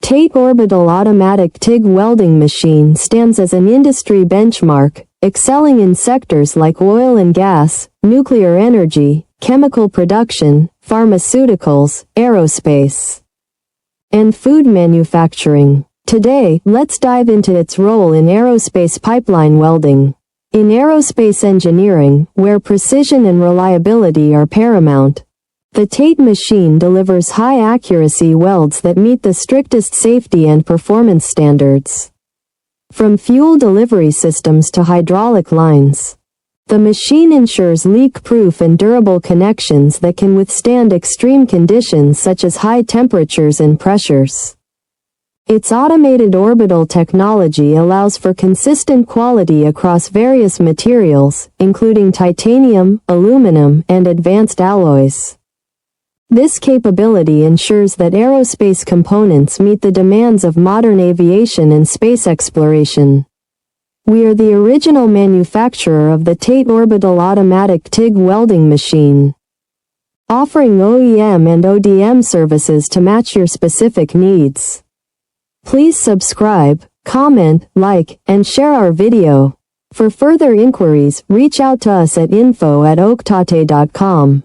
TATE Orbital Automatic TIG Welding Machine stands as an industry benchmark, excelling in sectors like oil and gas, nuclear energy, chemical production, pharmaceuticals, aerospace, and food manufacturing. Today, let's dive into its role in aerospace pipeline welding. In aerospace engineering, where precision and reliability are paramount, the TATE machine delivers high-accuracy welds that meet the strictest safety and performance standards. From fuel delivery systems to hydraulic lines, the machine ensures leak-proof and durable connections that can withstand extreme conditions such as high temperatures and pressures. Its automated orbital technology allows for consistent quality across various materials, including titanium, aluminum, and advanced alloys. This capability ensures that aerospace components meet the demands of modern aviation and space exploration. We are the original manufacturer of the TATE Orbital Automatic TIG Welding Machine, offering OEM and ODM services to match your specific needs. Please subscribe, comment, like, and share our video. For further inquiries, reach out to us at info@oaktate.com.